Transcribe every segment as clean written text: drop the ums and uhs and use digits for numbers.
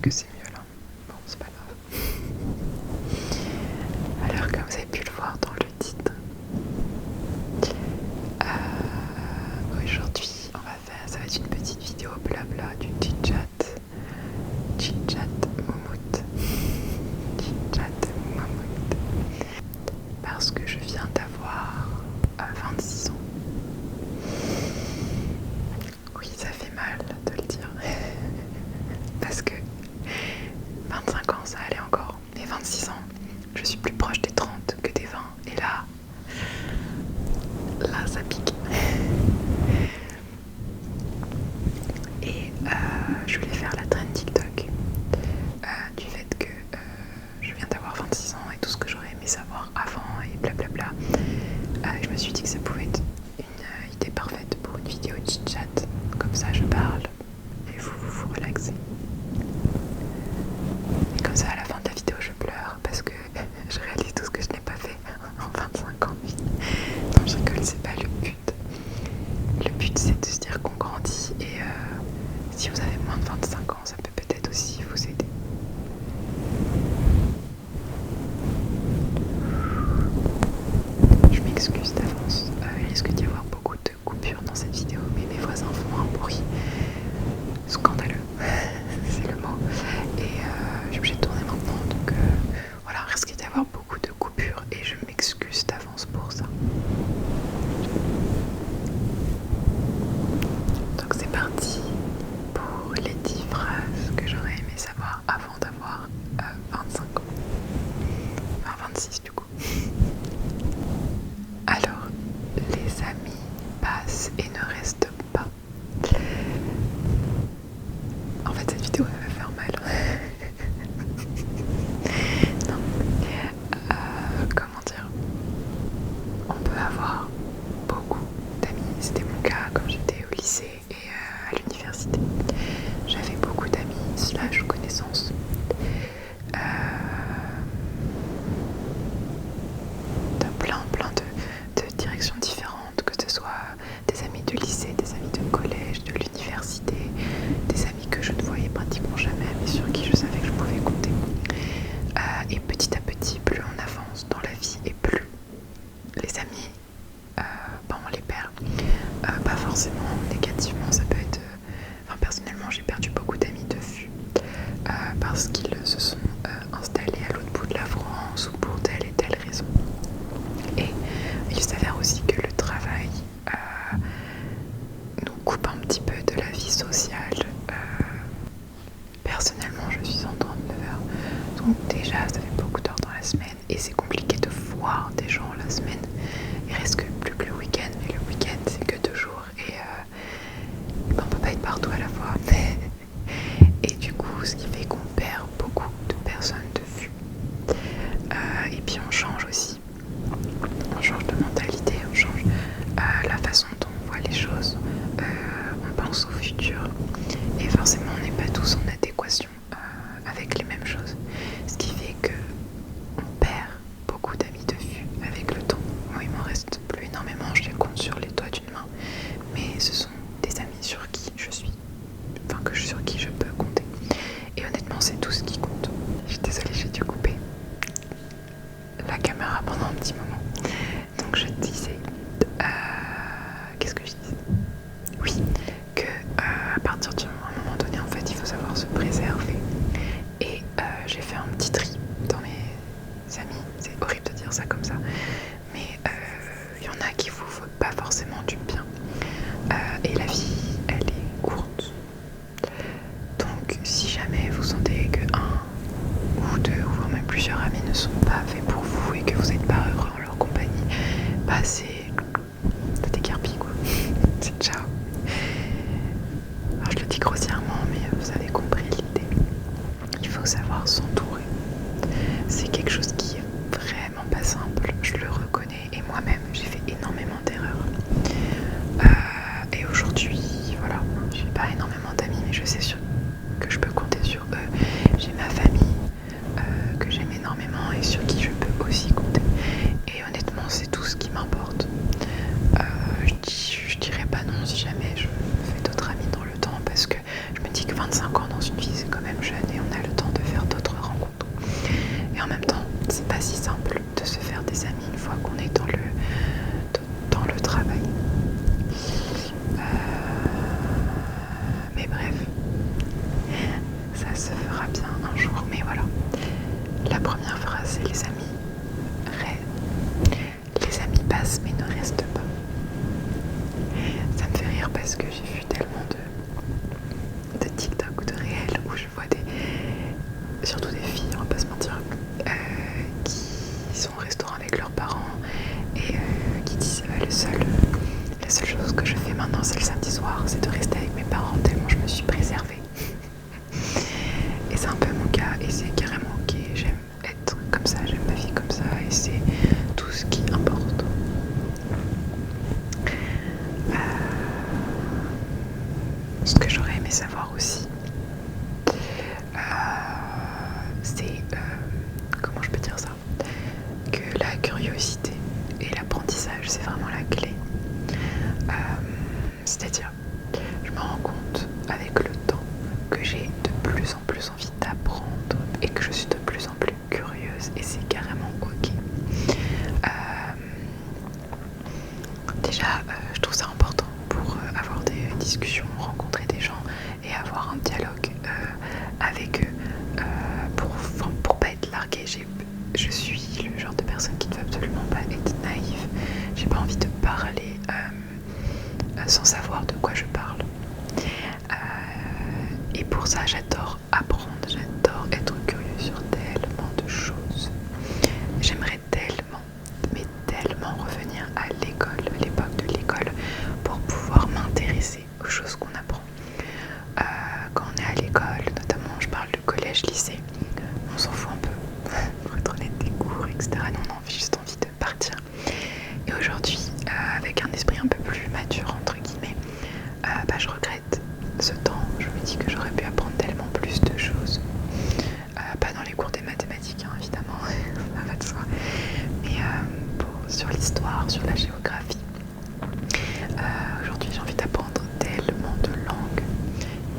Est-ce que c'est mieux là? Bon, c'est pas grave. Alors, comme vous avez pu le voir dans le titre, aujourd'hui, ça va être une petite vidéo blabla du chit-chat moumoute. Chit-chat moumoute. Parce que je viens d'avoir 26 ans. Oui, ça fait mal de le dire. Parce que 25 ans, ça allait encore. Mais 26 ans, je suis plus proche des 30 que des 20. Et là, ça pique. Et je voulais faire la trend TikTok du fait que je viens d'avoir 26 ans et tout ce que j'aurais aimé savoir avant et blablabla. Je me suis dit que ça pouvait être une idée parfaite pour une vidéo chit-chat. Comme ça, je parle et vous relaxez. Et comme ça, à la fin de la vidéo, je pleure parce que je réalise tout ce que je n'ai pas fait en 25 ans. Non, je rigole, c'est pas le but. Le but, c'est de se dire qu'on grandit et si vous avez moins de 25 ans, ça peut peut-être aussi vous aider. Je m'excuse d'avance, il risque d'y avoir beaucoup de coupures dans cette vidéo, mais mes voisins font un bruit scandaleux, c'est le mot. Et je suis obligée de tourner maintenant, donc voilà, il risque d'y avoir beaucoup de coupures et je m'excuse d'avance pour ça. Donc c'est parti pour les 10 phrases que j'aurais aimé savoir avant d'avoir 25 ans. Enfin 26 du coup. Alors, les amis passent et ne restent pas. En fait, cette vidéo elle va faire mal. Non. Comment dire? On peut avoir beaucoup d'amis. C'était mon cas quand j'étais au lycée et à l'université. J'avais beaucoup d'amis / connaissances. De plein de directions différentes, que ce soit des amis de lycée, des amis de collège, de l'université, des amis que je ne voyais pratiquement jamais, mais sur qui je savais que je pouvais compter. Et petit à petit, plus on avance dans la vie et plus les amis, on les perd. Pas forcément négativement, ça peut être... personnellement, j'ai perdu beaucoup d'amis de vue parce qu'ils se sont installés à l'autre bout de la France ou pour telle et telle raison. Et il s'avère aussi que le travail nous coupe un petit peu de la vie sociale. Personnellement, je suis en 39 heures, donc déjà ça fait beaucoup d'heures dans la semaine et c'est compliqué de voir des gens la semaine. Il reste plus que le week-end, mais le week-end c'est que 2 jours et on peut pas être partout à la fois. Et du coup, ce qui fait qu'on perd beaucoup de personnes de vue. Et puis on change aussi. On change de mentalité, on change la façon dont on voit les choses. On pense au futur. Et forcément, on n'est pas tous en adéquation avec les mêmes choses. Ce qui fait que on perd beaucoup d'amis de vue avec le temps. Moi, il m'en reste plus énormément, je les compte sur les doigts d'une main. Mais ce sont des amis sur qui sur qui je peux compter. Et honnêtement, c'est tout ce qui compte. Je suis désolée, j'ai dû couper la caméra pendant un petit moment. Donc je disais, qu'est-ce que je disais? Oui, que à partir d'un moment donné, en fait, il faut savoir se préserver. Et j'ai fait un petit tri dans mes amis. C'est horrible de dire ça comme ça, mais il y en a qui vous font pas forcément du bien. Et la vie, elle est courte. Donc si jamais vous sentez que un ou deux ou voire même plusieurs amis ne sont pas faits pour vous et que vous n'êtes pas heureux en leur compagnie, bah c'est décarpille quoi. C'est ciao. Alors je le dis grossièrement, mais vous avez compris l'idée. Il faut savoir s'entourer. C'est quelque chose qui est vraiment pas simple, je le reconnais, et moi-même j'ai fait énormément d'erreurs. Et aujourd'hui, voilà, j'ai pas énormément d'amis, mais je sais que je peux compter sur eux. J'ai ma famille que j'aime énormément et sur qui je peux aussi compter. Et honnêtement, c'est tout ce qui m'importe. Je dirais pas non si jamais je me fais d'autres amis dans le temps, parce que je me dis que 25 ans dans une vie, c'est quand même jeune et on a Mais en même temps, c'est pas si simple de se faire des amis une fois qu'on est dans le travail. Mais bref, ça se fera bien un jour. Mais voilà, la première phrase, c'est les amis les amis passent mais ne restent pas. Ça me fait rire parce que j'ai vu tellement de TikTok ou de réels où je vois surtout des filles, on va pas se mentir, qui sont au restaurant avec leurs parents et qui disent la seule chose que je fais maintenant c'est le samedi soir, c'est de rester avec mes parents tellement je me suis préservée. Et c'est un peu mon cas et c'est carrément ok, j'aime être comme ça, j'aime ma vie comme ça et c'est tout ce qui importe. Ce que j'aurais aimé savoir aussi, c'est, comment je peux dire ça, que la curiosité et l'apprentissage c'est vraiment la clé. C'est-à-dire, je me rends compte avec le temps que j'ai de plus en plus envie d'apprendre et que je suis de plus en plus curieuse et c'est carrément ok. Déjà, je trouve ça important pour avoir des discussions, rencontrer des gens et avoir un dialogue avec eux pour pas être larguée. Je suis le genre de personne qui ne veut absolument pas être naïve. J'ai pas envie de parler sans savoir de quoi je parle. Et pour ça, j'adore apprendre, j'adore être curieux sur tellement de choses. J'aimerais tellement, mais tellement revenir à l'école, à l'époque de l'école, pour pouvoir m'intéresser aux choses qu'on apprend. Quand on est à l'école, notamment je parle de collège, lycée, on s'en fout un peu, pour être honnête, des cours, etc. Nous, on a juste envie de partir. Et aujourd'hui, avec un esprit un peu plus mature, entre guillemets, je regrette ce temps. Je me dis que j'aurais pu apprendre tellement plus de choses. Pas dans les cours des mathématiques, hein, évidemment, ça va de soi. Mais sur l'histoire, sur la géographie. Aujourd'hui, j'ai envie d'apprendre tellement de langues.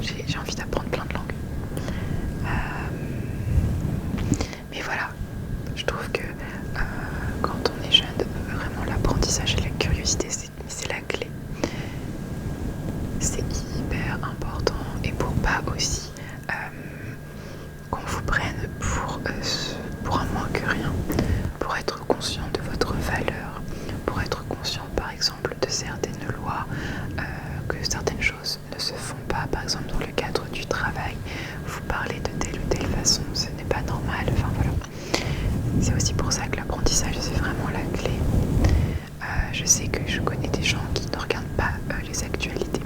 J'ai envie d'apprendre plein de langues. Mais voilà, je trouve que quand on est jeune, vraiment l'apprentissage et la curiosité, c'est la clé. C'est hyper important et pour pas aussi qu'on vous prenne pour un moins que rien, pour être conscient de votre valeur, pour être conscient par exemple de certaines lois, que certaines choses ne se font pas, par exemple dans le cadre du travail, vous parlez de telle ou telle façon, ce n'est pas normal, enfin voilà. C'est aussi pour ça que l'apprentissage c'est vraiment la clé. Je sais que je connais des gens qui ne regardent pas les actualités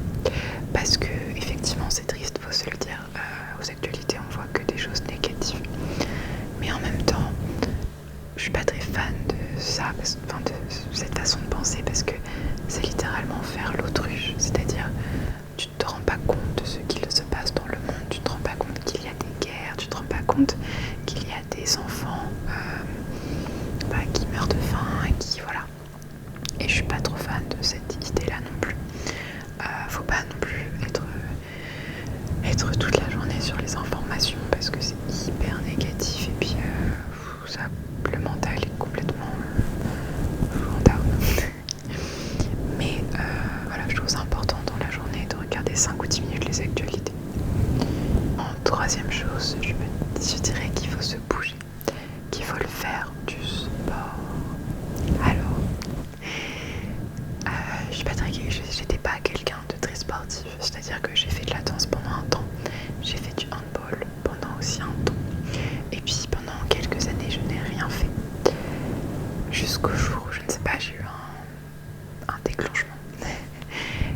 parce que effectivement c'est triste, faut se le dire, aux actualités on voit que des choses négatives, mais en même temps je suis pas très fan de ça, de cette façon de penser parce que c'est littéralement faire l'autruche, c'est-à-dire tu te rends pas compte de ce qu'il se passe dans le monde, tu te rends pas compte qu'il y a des guerres, tu te rends pas compte qu'il y a des enfants qui meurent de faim et qui voilà. Et je suis pas trop fan de cette idée-là non plus. Faut pas non plus être toute la journée sur les informations parce que c'est hyper négatif et puis le mental est complètement en down. Mais voilà, je trouve ça important dans la journée de regarder 5 ou 10 minutes les actualités. En troisième chose, je dirais qu'il faut se bouger, qu'il faut le faire du sport. Alors, j'étais pas quelqu'un de très sportif, c'est-à-dire que j'ai fait de la danse pendant un temps, j'ai fait du handball pendant aussi un temps, et puis pendant quelques années je n'ai rien fait, jusqu'au jour où je ne sais pas, j'ai eu un déclenchement,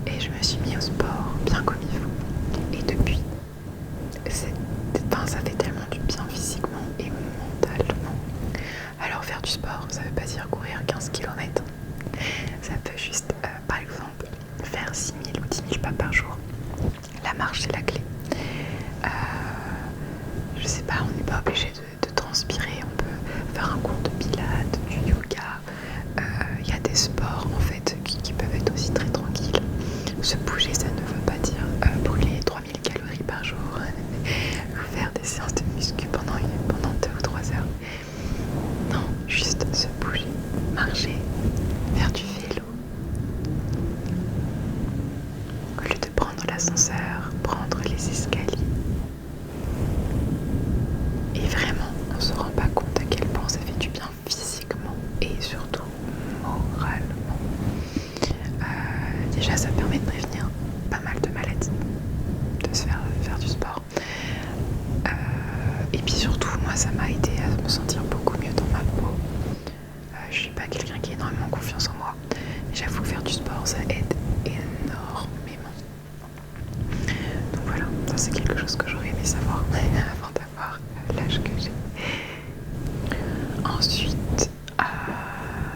et je me suis mis au sport bien comme il faut, et depuis, ça fait tellement du bien physiquement et mentalement. Alors faire du sport, ça veut pas dire courir 15 km, ça peut juste, par exemple, faire 6 000 ou 10 000 pas par jour. La c'est quelque chose que j'aurais aimé savoir avant d'avoir l'âge que j'ai. Ensuite,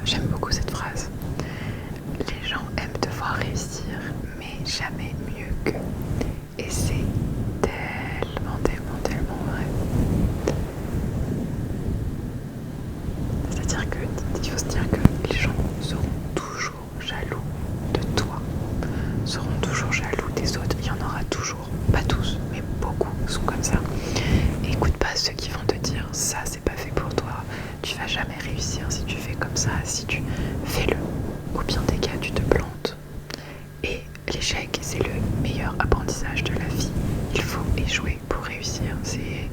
j'aime beaucoup cette phrase. Les gens aiment te voir réussir, mais jamais mieux qu'eux. Et c'est tellement, tellement, tellement vrai. C'est-à-dire qu'il faut se dire que les gens seront toujours jaloux de toi, seront toujours jaloux des autres. Il y en aura toujours, pas tous, mais beaucoup sont comme ça. Et écoute pas ceux qui vont te dire ça c'est pas fait pour toi, tu vas jamais réussir si tu fais comme ça, si tu fais-le. Au pire des cas, tu te plantes. Et l'échec, c'est le meilleur apprentissage de la vie. Il faut échouer pour réussir, c'est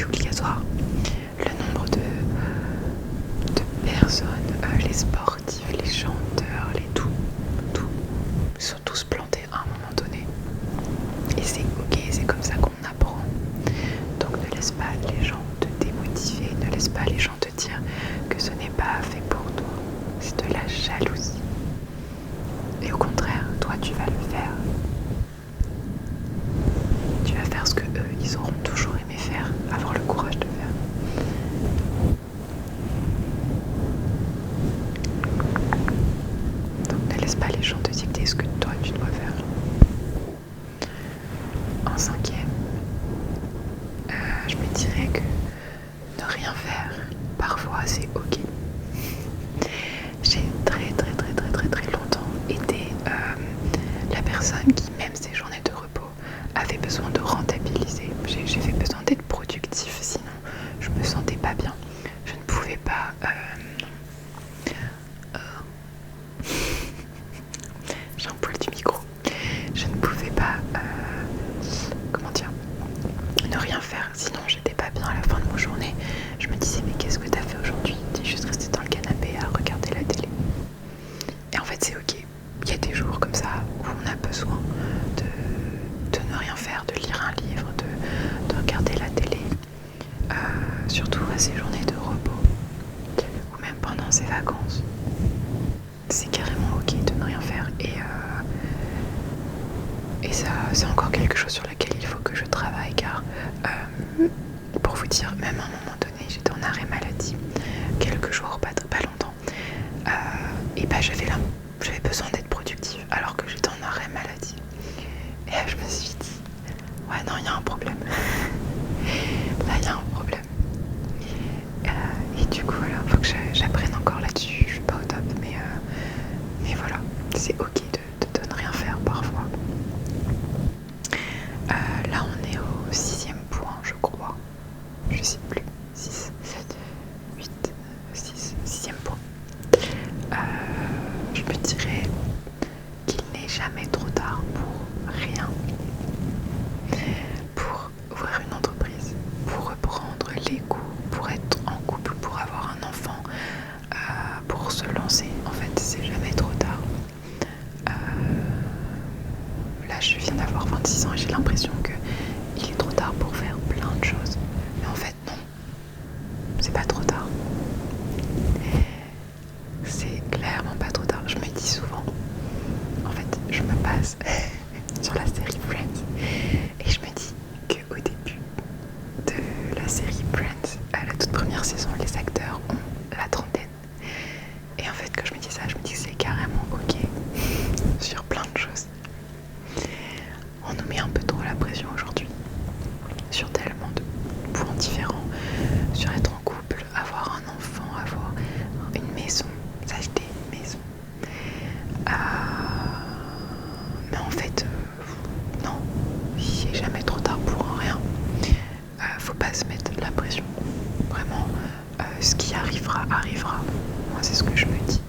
obligatoire. Le nombre de personnes, les sportifs, les chanteurs, les tout, ils sont tous plantés à un moment donné. Et c'est ok, c'est comme ça qu'on apprend. Donc ne laisse pas les gens te démotiver, ne laisse pas les gens te dire que ce n'est pas fait pour toi. C'est de la jalousie. Et au contraire, toi tu vas le faire. Tu vas faire ce que eux, ils auront toujours aimé faire, avoir le courage de faire. Donc ne laisse pas les gens te dicter ce que toi tu dois faire. En cinquième, je me dirais que ne rien faire, parfois c'est ok. J'ai très longtemps été la personne qui, même ses journées de repos, avait besoin de rentabiliser. J'ai fait besoin d'être productif, sinon je me sentais pas bien. Je ne pouvais pas... J'empoule du micro. Je ne pouvais pas... comment dire, ne rien faire, sinon j'étais pas bien à la fin de ma journée. Je me disais mais qu'est-ce que t'as fait aujourd'hui? T'es juste resté dans le canapé à regarder la télé. Et en fait c'est ok, il y a des jours comme ça où on a besoin de ne rien faire, de lire un livre, de regarder la télé, surtout à ces journées de repos ou même pendant ces vacances. C'est carrément ok de ne rien faire et ça c'est encore quelque chose sur lequel il faut que je travaille car pour vous dire, même à un moment donné j'étais en arrêt maladie quelques jours, pas longtemps, et bah j'avais besoin d'être productive alors que j'étais en arrêt maladie et là je me suis dit ouais non il y a un problème là il y a un problème et du coup voilà, faut que j'apprenne encore là-dessus. Je suis pas au top mais voilà, c'est ok de ne rien faire parfois. Là on est au 6e point je crois, je sais plus, 6, 7, 8, 6, 6e point. Je me dirais qu'il n'est jamais trop tard pour rien, pour ouvrir une entreprise, pour reprendre les cours, pour être en couple, pour avoir un enfant, pour se lancer. En fait c'est jamais trop tard. Là je viens d'avoir 26 ans et j'ai l'impression que il est trop tard pour faire plein de choses, mais en fait non, c'est pas trop tard, c'est clairement pas trop tard. Je me dis souvent, en fait je me base sur la série Friends et je me dis qu'au début de la série Friends, à la toute première saison, les acteurs ont la trentaine et en fait quand je me dis ça, je me dis que c'est carrément ok sur plein de choses. On nous met un peu trop la pression aujourd'hui sur tellement de points différents, sur être en couple, avoir un enfant, avoir une maison, s'acheter une maison. Mais en fait, non, il n'est jamais trop tard pour rien. Faut pas se mettre la pression. Vraiment, ce qui arrivera, arrivera. Moi, c'est ce que je me dis.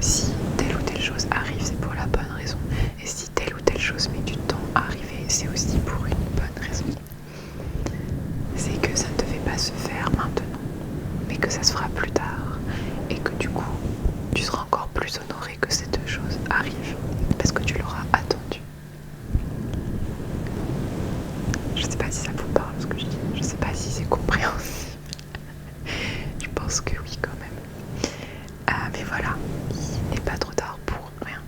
Si telle ou telle chose arrive, c'est pour la bonne raison. Et si telle ou telle chose met du temps à arriver, c'est aussi pour une bonne raison. C'est que ça ne devait pas se faire maintenant, mais que ça se fera plus tard. Et que du coup, tu seras encore plus honoré que cette chose arrive, parce que tu l'auras attendu. Je sais pas si ça vous parle ce que je dis, je sais pas si c'est compréhensible. Je pense que oui quand même. Mais voilà, il n'est pas trop tard pour rien.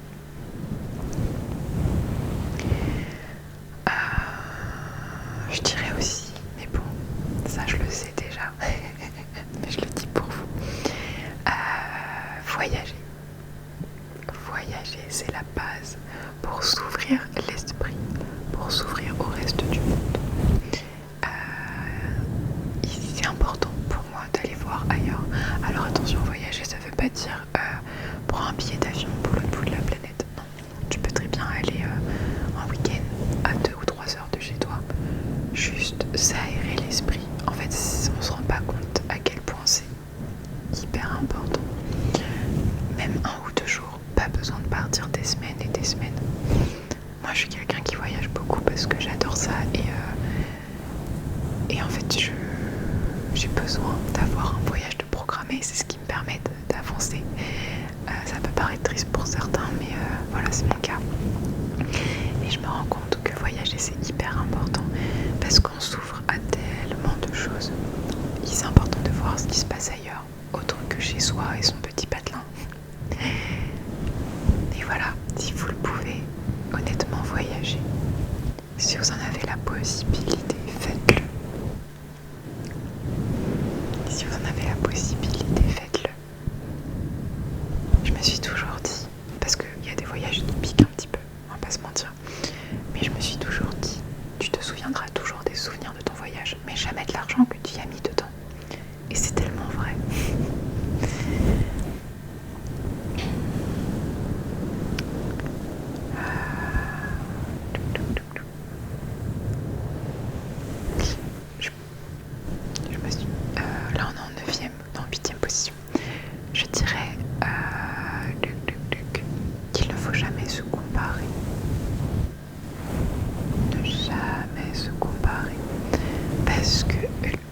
reste du monde. C'est important pour moi d'aller voir ailleurs. Alors attention, voyager ça veut pas dire prendre un billet d'avion pour l'autre bout de la planète. Non, tu peux très bien aller en week-end à 2 ou 3 heures de chez toi. Juste s'aérer l'esprit. En fait, on se rend pas compte à quel point c'est hyper important. Même 1 ou 2 jours, pas besoin de partir des semaines et des semaines. Moi je suis quelqu'un qui voyage beaucoup parce que j'adore ça et en fait j'ai besoin d'avoir un voyage de programmé, c'est ce qui me permet d'avancer. Ça peut paraître triste pour certains mais voilà, c'est mon cas. Et je me rends compte que voyager c'est hyper important parce qu'on s'ouvre à tellement de choses. Et c'est important de voir ce qui se passe ailleurs, autre que chez soi et son petit patelin. Et voilà, si vous le pouvez, honnêtement voyager. Si vous en avez la possibilité, faites-le. Si vous en avez la possibilité, faites-le. Je me suis toujours dit, parce qu'il y a des voyages qui piquent un petit peu, on va pas se mentir, mais je me suis toujours dit, tu te souviendras toujours des souvenirs de ton voyage, mais jamais de l'argent que tu y as mis dedans. Et c'est tellement vrai. Là on est en 9e, non 8e position. Je dirais qu'il ne faut jamais se comparer. Ne jamais se comparer. Parce que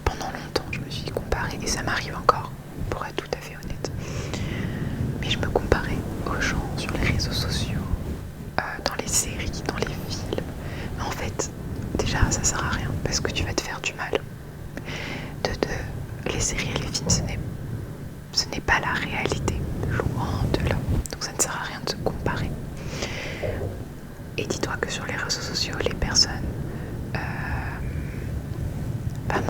pendant longtemps je me suis comparée et ça m'arrive encore, pour être tout à fait honnête. Mais je me comparais aux gens sur les réseaux sociaux, dans les séries, dans les films. Mais en fait, déjà ça sert à rien parce que tu vas te faire du mal. Les séries et les films, ce n'est pas la réalité, loin de là. Donc ça ne sert à rien de se comparer. Et dis-toi que sur les réseaux sociaux, les personnes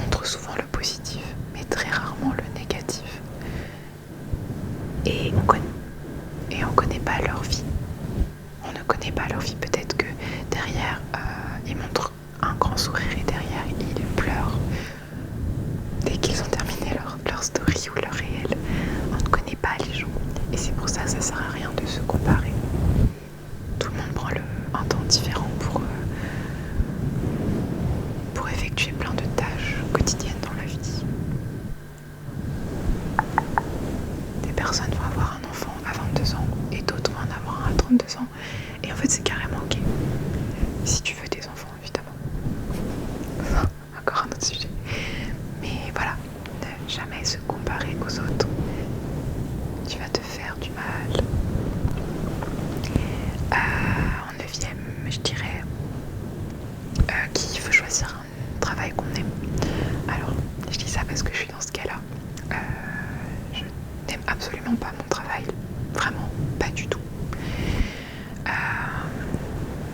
montrent souvent le positif, mais très rarement le négatif. Et on connaît pas leur vie. On ne connaît pas leur vie. Peut-être que derrière, ils montrent un grand sourire et derrière, ils pleurent. Dès qu'ils ont terminé leur story ou leur réel, on ne connaît pas les gens. Et c'est pour ça que ça sert à rien de se comparer. Tout le monde prend un temps différent pour effectuer plein de tâches quotidiennes dans la vie. Des personnes vont avoir un enfant à 22 ans et d'autres vont en avoir un à 32 ans. Et en fait c'est carrément ok. Si tu veux des enfants évidemment. Encore un autre sujet. Mais voilà, ne jamais se comparer aux autres. Tu vas te faire du mal. En 9e, je dirais qu'il faut choisir un travail qu'on aime. Alors, je dis ça parce que je suis dans ce cas-là. Je n'aime absolument pas mon travail. Vraiment, pas du tout.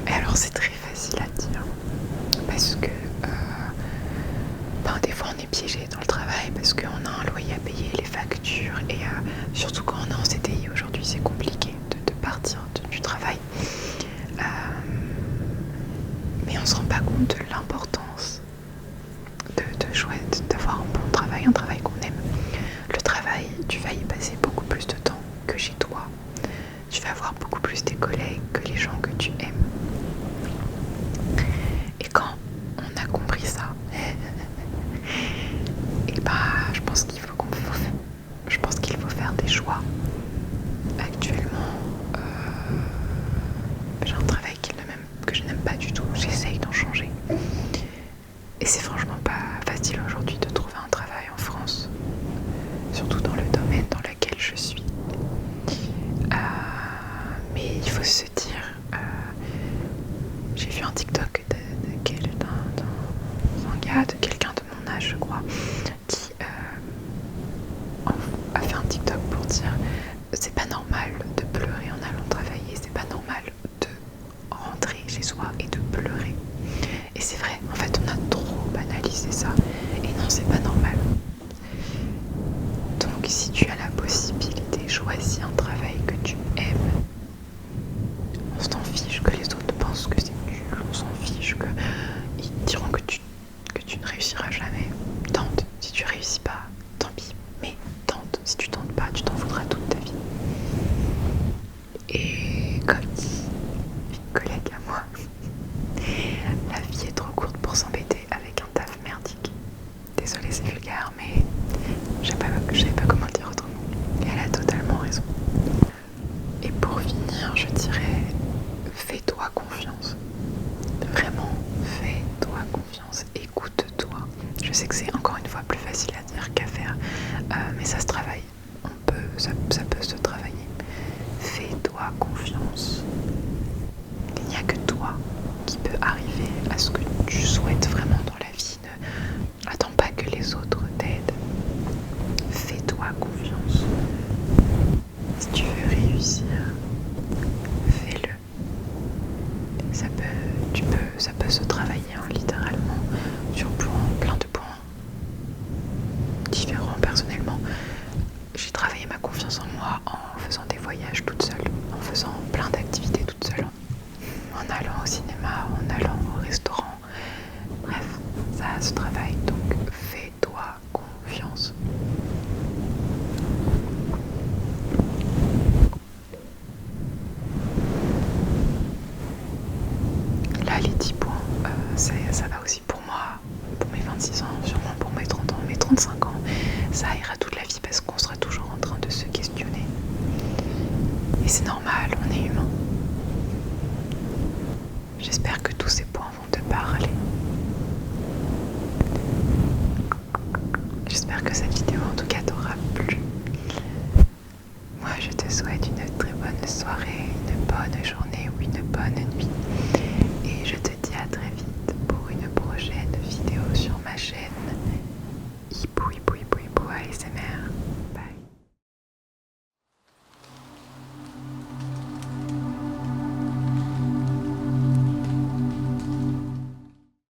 Et alors, c'est très facile à dire. Parce que des fois on est piégé dans le travail parce qu'on a un loyer à payer, les factures et surtout quand on est en CDI aujourd'hui c'est compliqué de partir du travail mais on se rend pas compte de l'importance d'avoir un bon travail, un travail qu'on aime. Le travail, tu vas y passer beaucoup plus de temps que chez toi, tu vas avoir beaucoup plus tes collègues que les gens que tu aimes. Et quand on a compris ça, et je pense qu'il faut faire des choix. Actuellement, j'ai un travail que je n'aime pas du tout. J'essaye d'en changer. ce travail. Donc